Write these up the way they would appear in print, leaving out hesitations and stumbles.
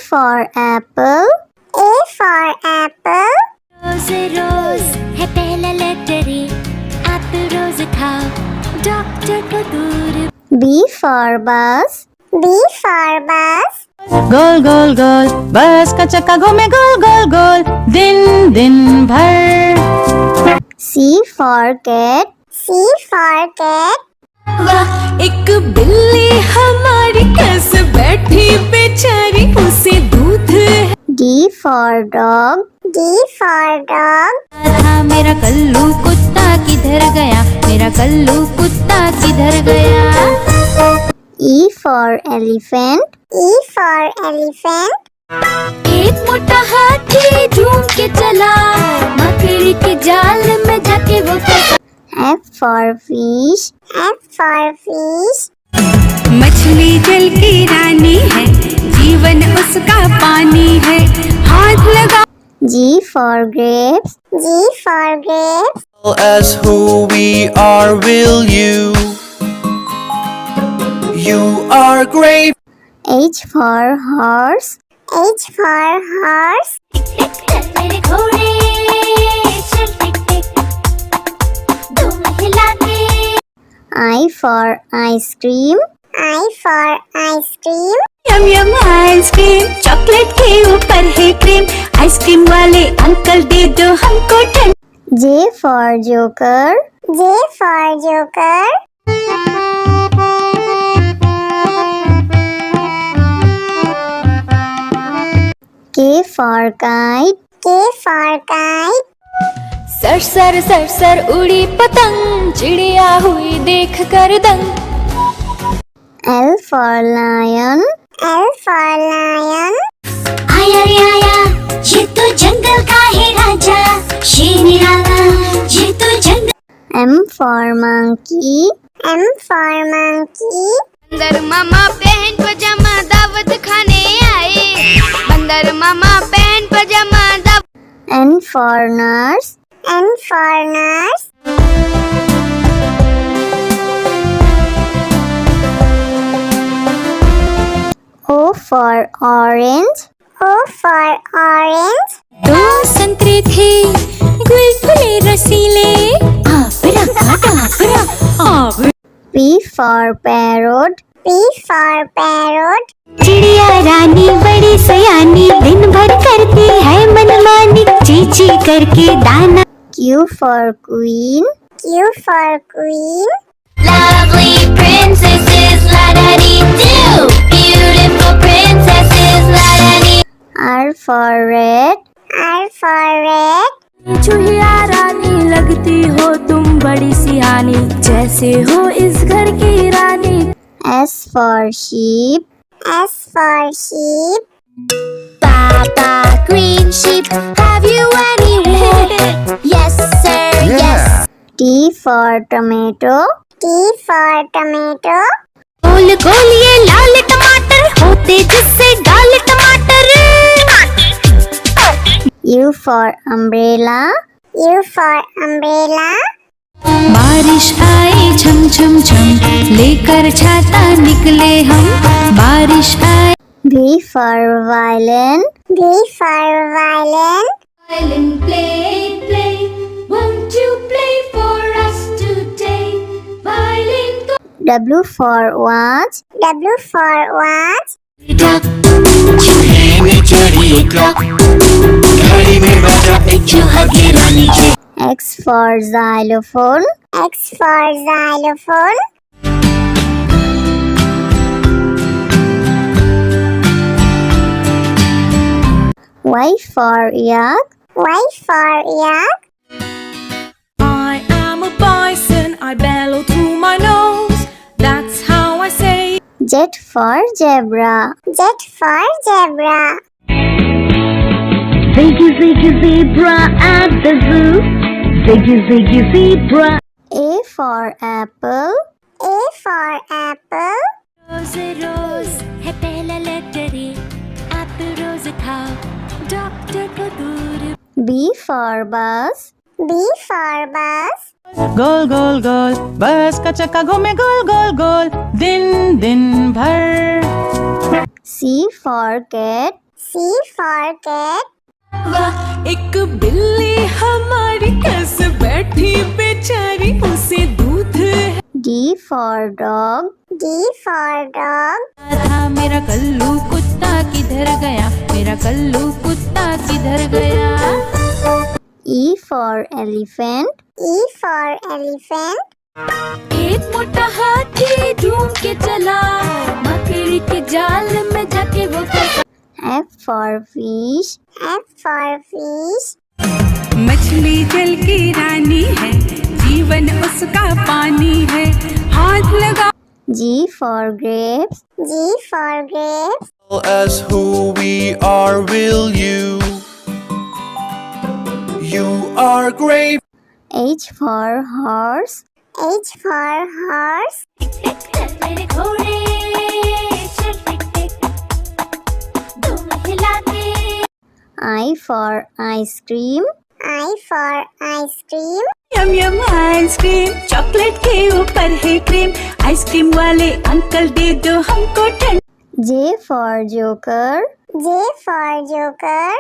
for apple. A for apple. रोज रोज है पहला letter Apple रोज खाओ डॉक्टर को दूर। B for bus. B for bus. गोल गोल गोल बस का चक्का घूमे गोल गोल गोल दिन दिन भर। C for cat. C for cat. वाह एक बिल्ली हमारी कैसे बैठी बेचारी उसे दूध है। D for dog. D for dog. था मेरा कल्लू कुत्ता किधर गया मेरा कल्लू कुत्ता किधर गया। E for elephant. E for elephant. एक मोटा हाथी झूम के चला मकड़ी के जाल में जाके वो फंसा। F for fish. F for fish. मछली जल की रानी है जीवन उसका पानी है हाथ लगा। G for grapes. G for grapes. As who we are will you. You are great. H for horse. H for horse. मेरे घोड़े चल टिक टिक दुम हिला के। I for ice cream. I for ice cream. Yum yum ice cream chocolate के ऊपर है cream ice cream वाले अंकल दे दो हमको ठंड। J for joker. J for joker. K for kite. K for kite. Sir sir sir sir उड़ी पतंग चिड़िया हुई देख कर दंग। L for lion. L for lion. आया रे आया ये तो जंगल का है राजा शेर निराला ये तो जंगल। M for monkey. M for monkey. बंदर मामा पहन पजामा दावत खाने आए बंदर मामा पहन पजामा दावत। N for nurse. N for nurse. O for orange. O for orange. दो संतरे थे गुलगुले रसीले आबरा आबरा आबरा। P for parrot. P for parrot. चिड़िया रानी बड़ी सयानी दिन भर करती है मनमानी चींची करके दाना। Q for queen. Q for queen. Lovely princesses la da dee do beautiful princesses la da dee। R for red. R for red. चूहिया रानी लगती हो तुम बड़ी सियानी जैसे हो इस घर की रानी। S for sheep. S for sheep. Papa green sheep have you any wool? Yes sir yes। T for tomato. T for tomato. गोल गोल ये लाल टमाटर होते जिससे गाल टमाटर। U for umbrella. U for umbrella. बारिश आए छम छम छम लेकर छाता निकले हम बारिश आए। V for violin. V for violin. Violin play play won't you play for us today violin go। W for watch. W for watch. चूहे में चढ़ी एक क्लॉक घड़ी में बजा एक चूहा गिरा नीचे। X for xylophone. X for xylophone. Y for yak. Y for yak. I am a bison, I bellow through my nose. That's how I say. Z for zebra. Z for zebra. Ziggy ziggy zebra at the zoo ziggy ziggy zebra। A for apple. A for apple. रोज रोज है पहला letter Apple रोज खाओ doctor को दूर। B for bus. B for bus. गोल गोल गोल बस का चक्का घूमे गोल गोल गोल दिन दिन भर। C for cat. C for cat. वाह एक बिल्ली हमारी कैसे बैठी बेचारी उसे दूध है। D for dog. D for dog. था मेरा कल्लू कुत्ता किधर गया, मेरा कल्लू कुत्ता किधर गया। E for elephant. E for elephant. एक मोटा हाथी ढूंढ के चला, मकड़ी के जाल में जाके वो फंसा। F for fish. F for fish. मछली जल की रानी है, जीवन उसका पानी है, हाथ लगा। G for grapes. G for grapes. As who we are will you. You are great. H for horse. H for horse. मेरे घोड़े चल टिक टिक तुम हिलाते। I for ice cream. I for ice cream. Yum yum ice cream, chocolate के ऊपर है cream, ice cream वाले uncle दे दो हमको ठंड। J for joker. J for joker.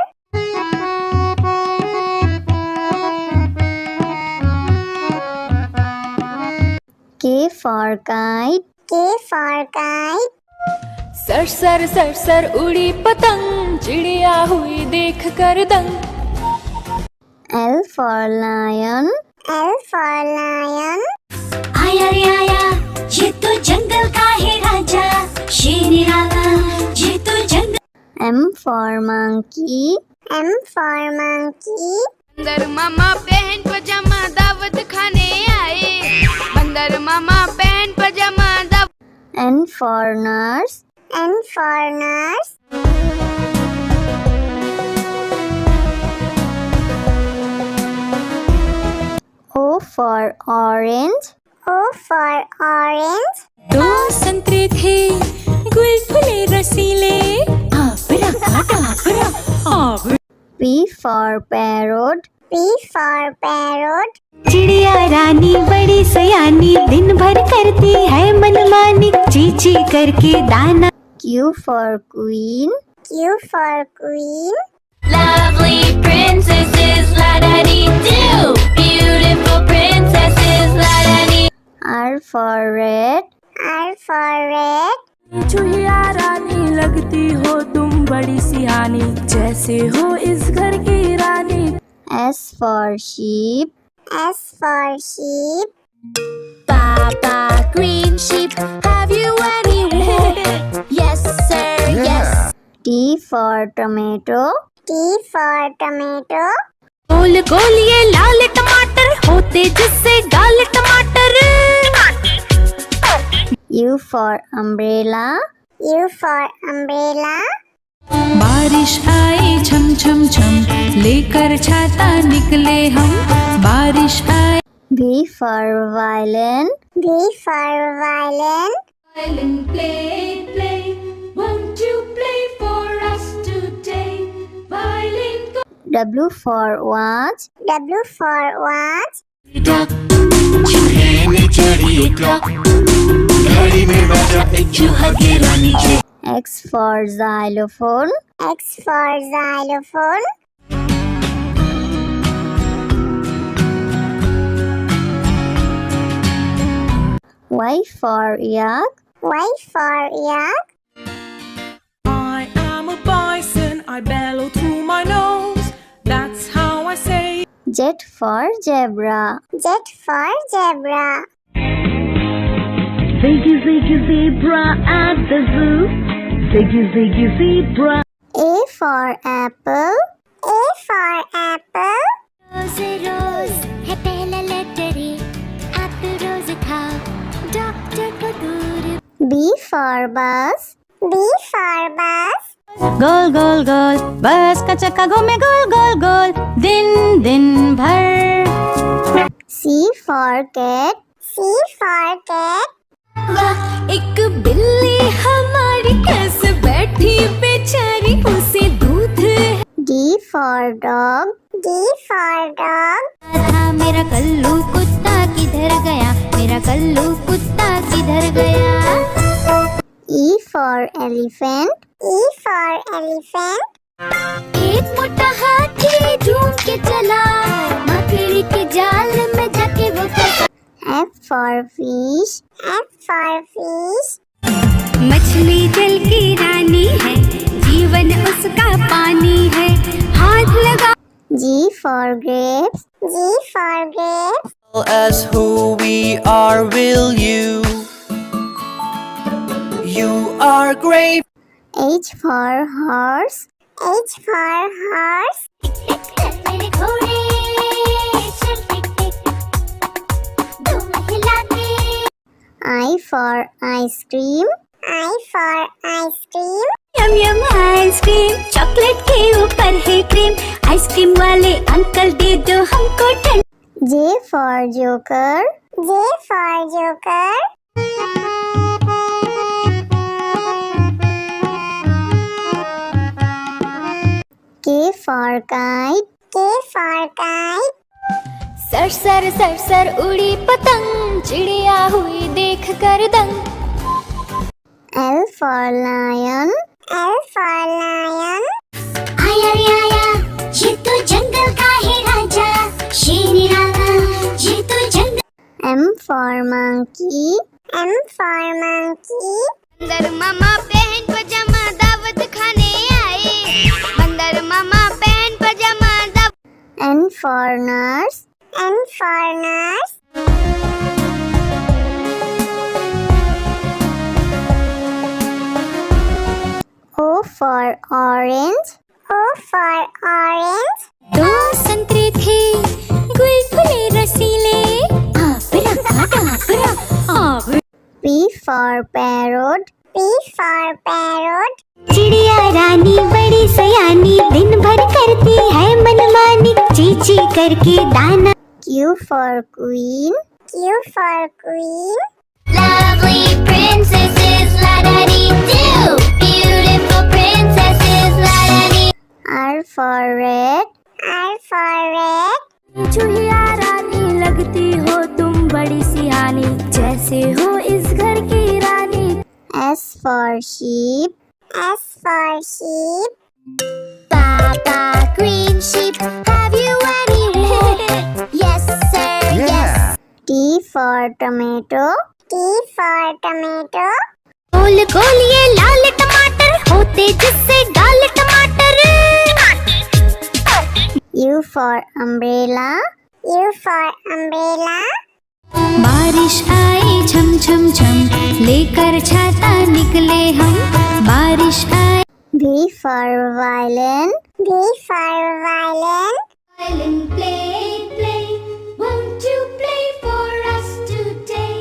K for kite. K for kite. Sir sir sir sir उड़ी पतंग, चिड़िया हुई देख कर दंग। L for lion. L for lion. आया रे आया, ये तो जंगल का है राजा, शेर निराला, ये तो जंगल। M for monkey. M for monkey. बंदर मामा पहन पजामा दावत खाने आए, बंदर मामा पहन पजामा दावत। N for nurse. N for nurse. O for orange. O for orange. दो संतरे थे गुलगुले रसीले, आपरा काटा आपरा। P for parrot. P for parrot. चिड़िया रानी बड़ी सयानी, दिन भर करती है मनमानी, ची ची करके दाना। Q for queen. Q for queen. Lovely princesses, la da dee do. Beautiful princesses, la da dee. R for red. R for red. चूहिया रानी लगती हो तुम बड़ी सियानी, जैसे हो इस घर की रानी। S for sheep. S for sheep. Papa green sheep, have you any wool? Yes sir, yes. T for tomato. T for tomato. गोल गोल ये लाल टमाटर होते जिससे गाल टमाटर। U for umbrella. U for umbrella. बारिश आई छम छम छम, लेकर छाता निकले हम, बारिश आई। V for violin. V for violin. Violin play, play, won't you play for us today? Violin go. W for watch. W for watch. चूहे ने चढ़ी एक clock. घड़ी में बजा एक चूहा गिरा नीचे। X for xylophone. X for xylophone. Y for yak. Y for yak. I am a bison, I bellow through my nose, that's how I say. Z for zebra. Z for zebra. Ziggy ziggy zebra at the zoo. Ziggy ziggy zebra. A for apple. A for apple. Rose rose है पहला letter ए, आप रोज खाओ doctor को दूर। B for bus. B for bus. गोल गोल गोल बस का चक्का घूमे गोल गोल गोल, दिन दिन भर। C for cat. C for cat. वाह एक बिल्ली हमारी कैसे बैठी बेचारी उसे दूध है। D for dog. D for dog. था मेरा कल्लू कुत्ता किधर गया, मेरा कल्लू कुत्ता किधर गया। E for elephant. E for elephant. एक मोटा हाथी ढूंढ के चला, मकड़ी के जाल में जाके वो फंसा। F for fish. F for fish. मछली जल की रानी है, जीवन उसका पानी है, हाथ लगा। G for grapes. G for grapes. Tell us who we are, will you? You are great. H for horse. H for horse. मेरे घोड़े चल टिक टिक, दुम हिलाते। I for ice cream. I for ice cream. Yum yum ice cream, chocolate के ऊपर है cream, ice cream वाले uncle दे दो हमको ठंड। J for joker. J for joker. K for kite. K for kite. Sir sir sir sir उड़ी पतंग, चिड़िया हुई देख कर दंग। L for lion. L for lion. आया रे आया, ये तो जंगल का है राजा, शेर निराला, ये तो जंगल। M for monkey. M for monkey. बंदर मामा पहन पजामा दावत खाने आए, बंदर मामा पहन पजामा दावत। N for nurse. N for nurse. O for orange. O for orange. दो संतरे थे, गुल फुले रसीले, P for parrot. P for parrot. चिड़िया रानी बड़ी सयानी, दिन भर करती है मनमानी, ची ची करके दाना। Q for queen. Q for queen. Lovely princesses, la da dee do. Beautiful princesses, la da dee. R for red. R for red. चूहिया रानी लगती हो तुम बड़ी सियानी, जैसे हो इस घर की रानी। S for sheep. S for sheep. Papa green sheep, have you any wool? Yes sir, yes. T for tomato. T for tomato. गोल गोल ये लाल टमाटर होते, जिससे गाल टमाटर। U for umbrella. U for umbrella. बारिश आई छम छम छम, लेकर छाता निकले हम, बारिश आई। V for violin. V for violin. Violin play, play. Won't you play for us today?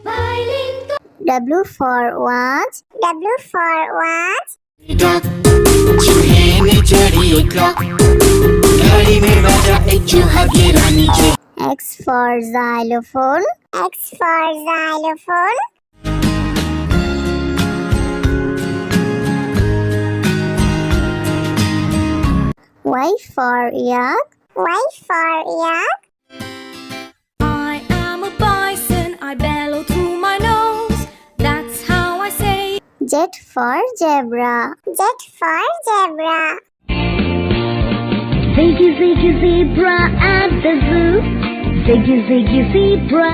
Violin go. W for watch. W for watch. Duck, चूहे ने चढ़ी एक clock, घड़ी में बजा एक चूहा गिरा नीचे। X for xylophone. X for xylophone. Y for yak. Y for yak. I am a bison, I bellow through my nose. That's how I say. Z for zebra. Z for zebra. Ziggy, ziggy, zebra at the zoo. Ziggy, ziggy, zebra.